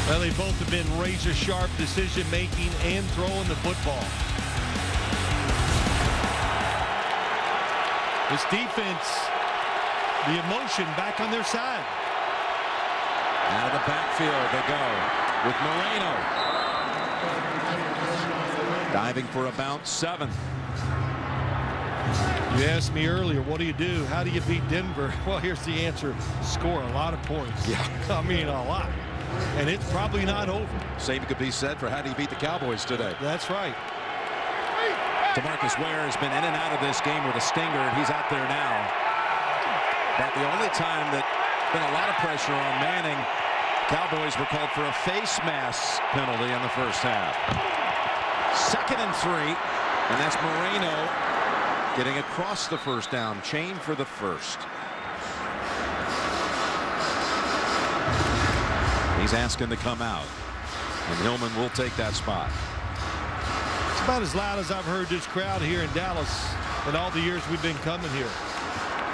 Well, they both have been razor-sharp decision-making and throwing the football. This defense, the emotion back on their side. Out of the backfield they go with Moreno. Diving for about 7. You asked me earlier, what do? How do you beat Denver? Well, here's the answer. Score a lot of points. Yeah. I mean, a lot. And it's probably not over. Same could be said for how do you beat the Cowboys today. That's right. DeMarcus Ware has been in and out of this game with a stinger, and he's out there now. But the only time that been a lot of pressure on Manning, Cowboys were called for a face mask penalty in the first half. 2nd and 3, and that's Moreno getting across the first down. Chain for the first. He's asking to come out, and Hillman will take that spot. It's about as loud as I've heard this crowd here in Dallas in all the years we've been coming here.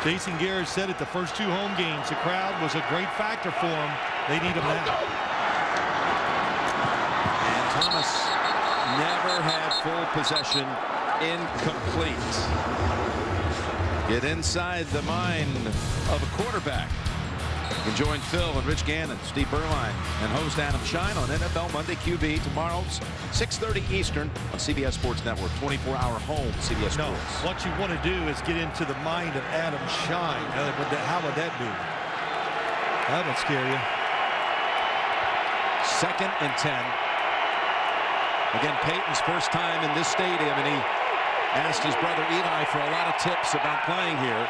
Jason Garrett said it the first 2 home games. The crowd was a great factor for them. They need them now. And Thomas never had full possession. Incomplete. Get inside the mind of a quarterback. You can join Phil and Rich Gannon, Steve Berline, and host Adam Shine on NFL Monday QB tomorrow, 6:30 Eastern on CBS Sports Network. 24-hour home CBS No, Sports. what you want to do is get into the mind of Adam Shine. How would that be? That would scare you. 2nd and 10. Again, Peyton's first time in this stadium, and he asked his brother Eli for a lot of tips about playing here.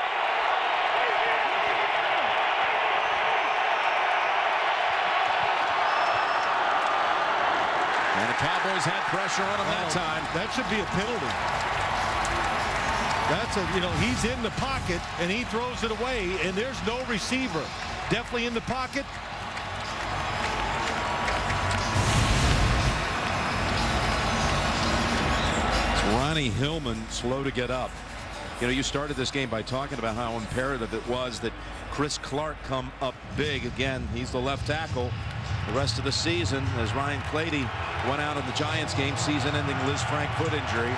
And the Cowboys had pressure on him that time. That should be a penalty. That's he's in the pocket and he throws it away, and there's no receiver. Definitely in the pocket. Ronnie Hillman slow to get up. You started this game by talking about how imperative it was that Chris Clark come up big again. He's the left tackle the rest of the season, as Ryan Clady went out in the Giants game, season-ending Liz Frank foot injury.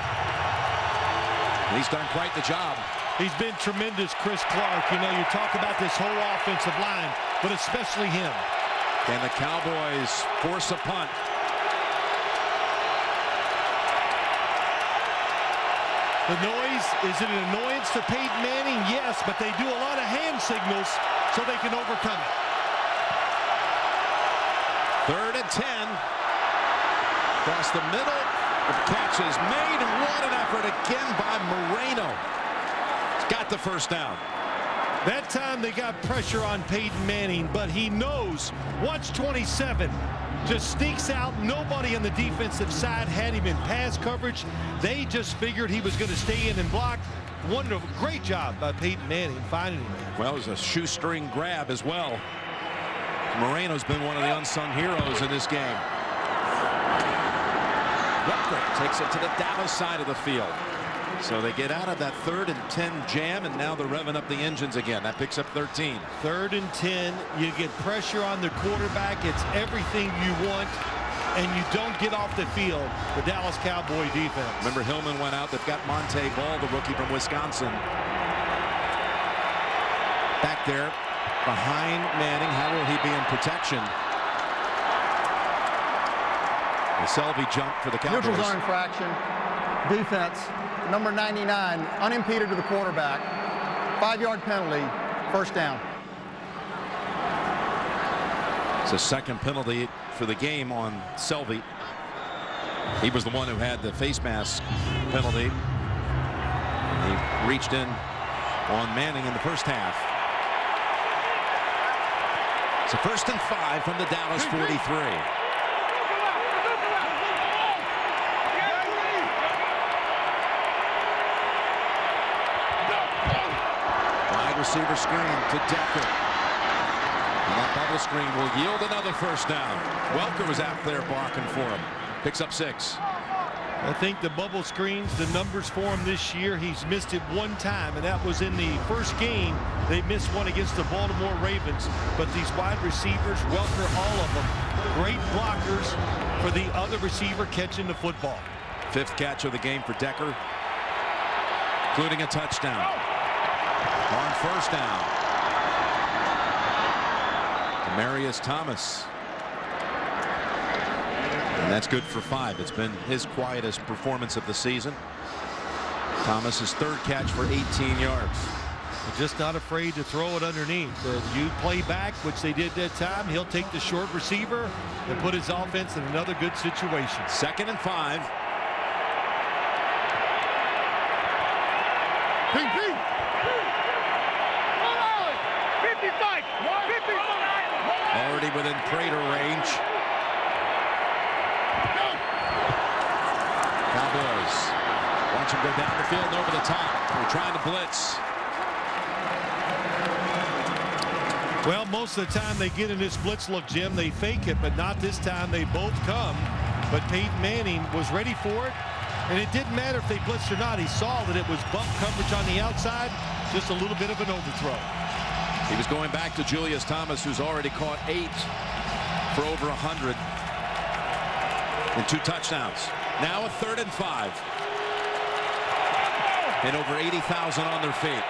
And he's done quite the job. He's been tremendous, Chris Clark. You talk about this whole offensive line, but especially him. Can the Cowboys force a punt? The noise, is it an annoyance to Peyton Manning? Yes, but they do a lot of hand signals so they can overcome it. 3rd and 10. Across the middle. The catch is made, and what an effort again by Moreno. He's got the first down. That time they got pressure on Peyton Manning, but he knows. Watch 27. Just sneaks out. Nobody on the defensive side had him in pass coverage. They just figured he was going to stay in and block. Wonderful. Great job by Peyton Manning finding him. Well, it was a shoestring grab as well. Moreno's been one of the unsung heroes in this game. Rutger takes it to the Dallas side of the field. So they get out of that 3rd and 10 jam, and now they're revving up the engines again. That picks up 13. 3rd and 10. You get pressure on the quarterback. It's everything you want, and you don't get off the field. The Dallas Cowboy defense. Remember, Hillman went out. They've got Monte Ball, the rookie from Wisconsin, back there behind Manning. How will he be in protection? The Selvey jump for the Cowboys. Neutral zone infraction. Defense, number 99, unimpeded to the quarterback. 5-yard penalty, first down. It's a 2nd penalty for the game on Selvey. He was the one who had the face mask penalty. He reached in on Manning in the first half. It's a 1st and 5 from the Dallas 43. Receiver screen to Decker. And that bubble screen will yield another first down. Welker was out there blocking for him. Picks up 6. I think the bubble screens, the numbers for him this year, he's missed it 1 time, and that was in the first game. They missed one against the Baltimore Ravens. But these wide receivers, Welker, all of them, great blockers for the other receiver catching the football. 5th catch of the game for Decker, including a touchdown. On 1st down, Demaryius Thomas. And that's good for 5. It's been his quietest performance of the season. Thomas's 3rd catch for 18 yards. They're just not afraid to throw it underneath. You play back, which they did that time. He'll take the short receiver and put his offense in another good situation. 2nd and 5. Ping, ping. 55. Already within Prater range. Cowboys watch him go down the field and over the top. They're trying to blitz. Well, most of the time they get in this blitz look, Jim, they fake it, but not this time. They both come. But Peyton Manning was ready for it, and it didn't matter if they blitzed or not. He saw that it was bump coverage on the outside, just a little bit of an overthrow. He was going back to Julius Thomas, who's already caught 8 for over 100 and 2 touchdowns. Now a 3rd and 5. And over 80,000 on their feet.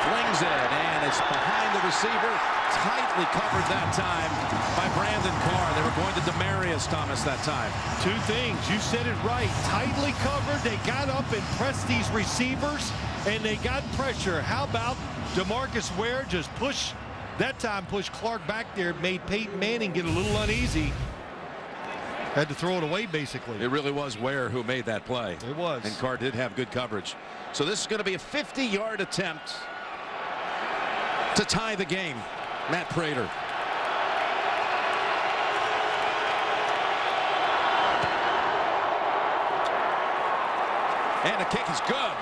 Flings it, and it's behind the receiver. Tightly covered that time by Brandon Carr. They were going to Demaryius Thomas that time. 2 things. You said it right. Tightly covered. They got up and pressed these receivers, and they got pressure. How about DeMarcus Ware just push, that time push Clark back there, made Peyton Manning get a little uneasy. Had to throw it away, basically. It really was Ware who made that play. It was. And Carr did have good coverage. So this is going to be a 50-yard attempt to tie the game. Matt Prater. And the kick is good.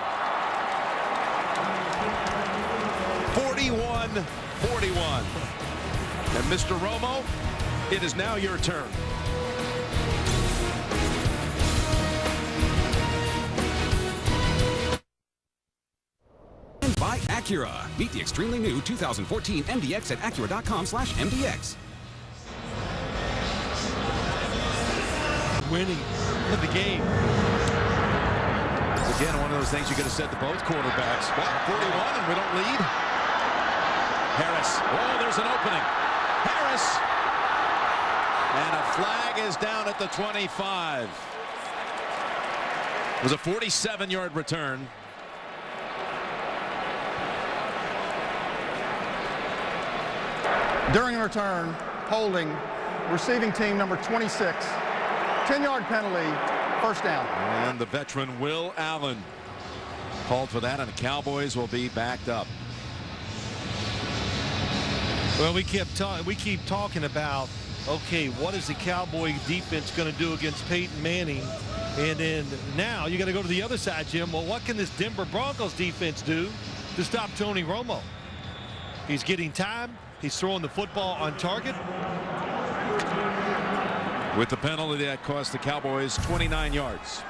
41-41. And Mr. Romo, it is now your turn. By Acura. Meet the extremely new 2014 MDX at Acura.com/MDX. Winning of the game. It's again one of those things you could have said to both quarterbacks. Well, 41 and we don't lead. Harris. Oh, there's an opening. Harris. And a flag is down at the 25. It was a 47-yard return. During the return, holding, receiving team number 26. 10-yard penalty, 1st down. And the veteran Will Allen called for that, and the Cowboys will be backed up. Well, we keep talking about, okay, what is the Cowboy defense going to do against Peyton Manning? And then now you got to go to the other side, Jim. Well, what can this Denver Broncos defense do to stop Tony Romo? He's getting time. He's throwing the football on target. With the penalty that cost the Cowboys 29 yards.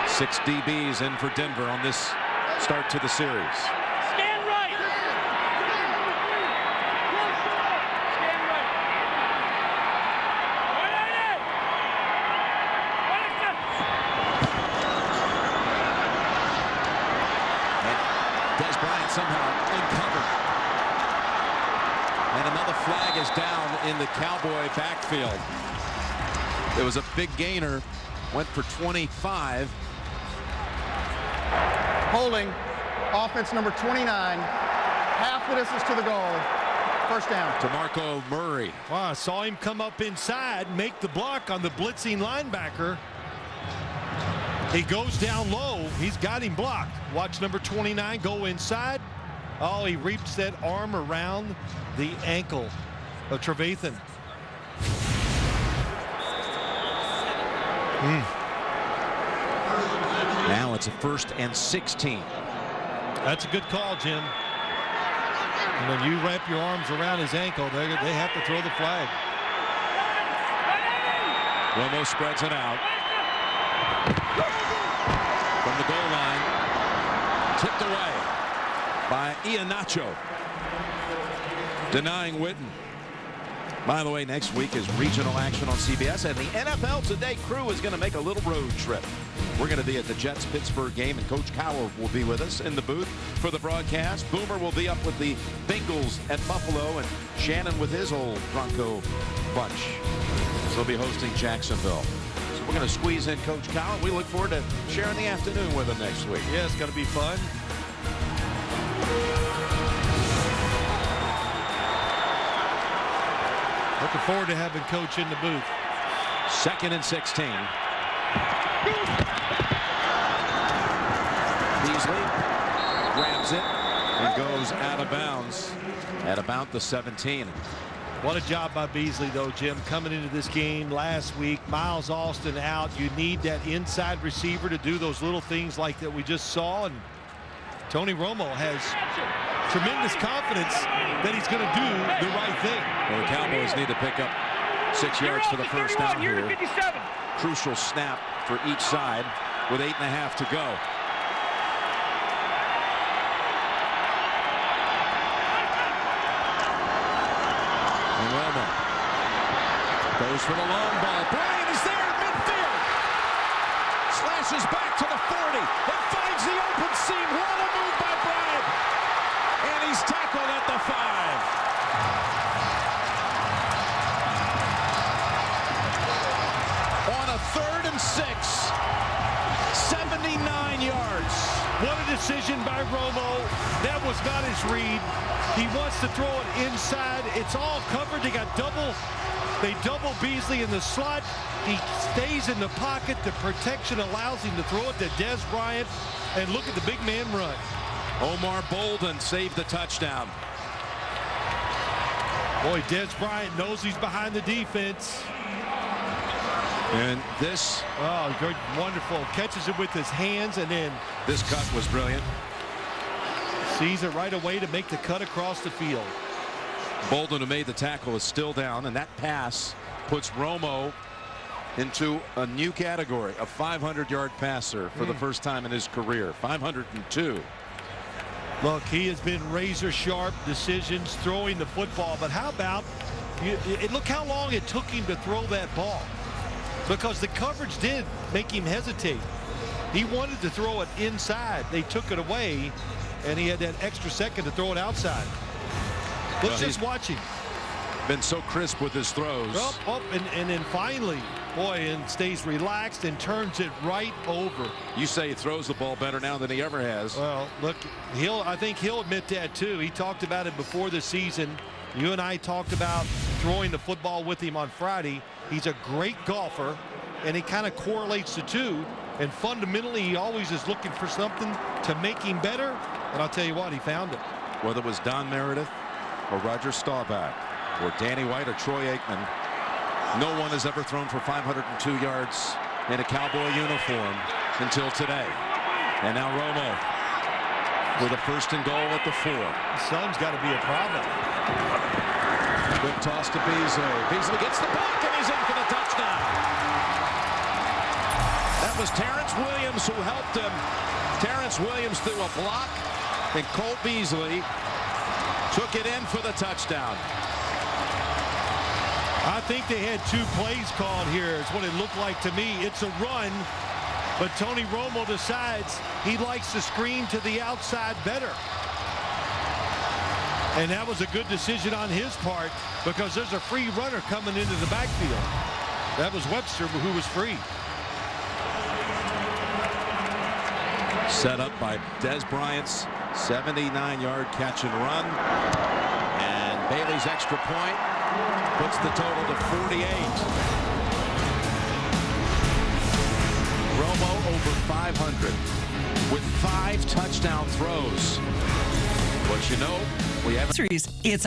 6 DBs in for Denver on this start to the series. Stand right. Stand right. And Des Bryant somehow uncovered. And another flag is down in the Cowboy backfield. It was a big gainer. Went for 25. Holding, offense number 29. Half the distance to the goal. 1st down. DeMarco Murray. Wow, I saw him come up inside, make the block on the blitzing linebacker. He goes down low. He's got him blocked. Watch number 29 go inside. Oh, he reaps that arm around the ankle of Trevathan. Now it's a 1st and 16. That's a good call, Jim. And when you wrap your arms around his ankle, they have to throw the flag. Romo spreads it out. Tipped away by Iheanacho. Denying Witten. By the way, next week is regional action on CBS, and the NFL Today crew is going to make a little road trip. We're going to be at the Jets-Pittsburgh game, and Coach Cowher will be with us in the booth for the broadcast. Boomer will be up with the Bengals at Buffalo, and Shannon with his old Bronco bunch. He'll be hosting Jacksonville. So we're going to squeeze in Coach Cowher. We look forward to sharing the afternoon with him next week. Yeah, it's going to be fun. Looking forward to having Coach in the booth. 2nd and 16. Beasley grabs it and goes out of bounds at about the 17. What a job by Beasley, though, Jim. Coming into this game last week, Miles Austin out. You need that inside receiver to do those little things like that we just saw. And Tony Romo has tremendous confidence that he's going to do the right thing. Well, the Cowboys need to pick up 6 yards for the first down here. 57. Crucial snap for each side with 8.5 to go. And Romo goes for the long ball. Bryant is there at midfield. Slashes back to the 40 and finds the open seam. What a move by Bryant. And he's tackled at the 5. On a 3rd and 6, 79 yards. What a decision by Romo. That was not his read. He wants to throw it inside. It's all covered. They double Beasley in the slot. He stays in the pocket. The protection allows him to throw it to Des Bryant. And look at the big man run. Omar Bolden saved the touchdown. Boy, Des Bryant knows he's behind the defense. And this, oh, good, wonderful. Catches it with his hands, and then this cut was brilliant. Sees it right away to make the cut across the field. Bolden, who made the tackle, is still down, and that pass puts Romo into a new category, a 500-yard passer for the first time in his career. 502. Look, he has been razor sharp decisions throwing the football, but how about look how long it took him to throw that ball, because the coverage did make him hesitate. He wanted to throw it inside. They took it away, and he had that extra second to throw it outside. Let's just watch him. Been so crisp with his throws. And then finally, boy, and stays relaxed and turns it right over. You say he throws the ball better now than he ever has. Well, look, I think he'll admit that too. He talked about it before the season. You and I talked about throwing the football with him on Friday. He's a great golfer, and he kind of correlates the two. And fundamentally, he always is looking for something to make him better. And I'll tell you what, he found it. Whether it was Don Meredith or Roger Staubach or Danny White or Troy Aikman, no one has ever thrown for 502 yards in a Cowboy uniform until today. And now Romo with a 1st and goal at the 4. The sun's got to be a problem. Good toss to Beasley. Beasley gets the block, and he's in for the touchdown. That was Terrence Williams who helped him. Terrence Williams threw a block, and Cole Beasley took it in for the touchdown. I think they had 2 plays called here is what it looked like to me. It's a run, but Tony Romo decides he likes to screen to the outside better. And that was a good decision on his part, because there's a free runner coming into the backfield. That was Webster who was free. Set up by Des Bryant's 79-yard catch and run. And Bailey's extra point puts the total to 48. Romo over 500 with 5 touchdown throws. But you know, we have It's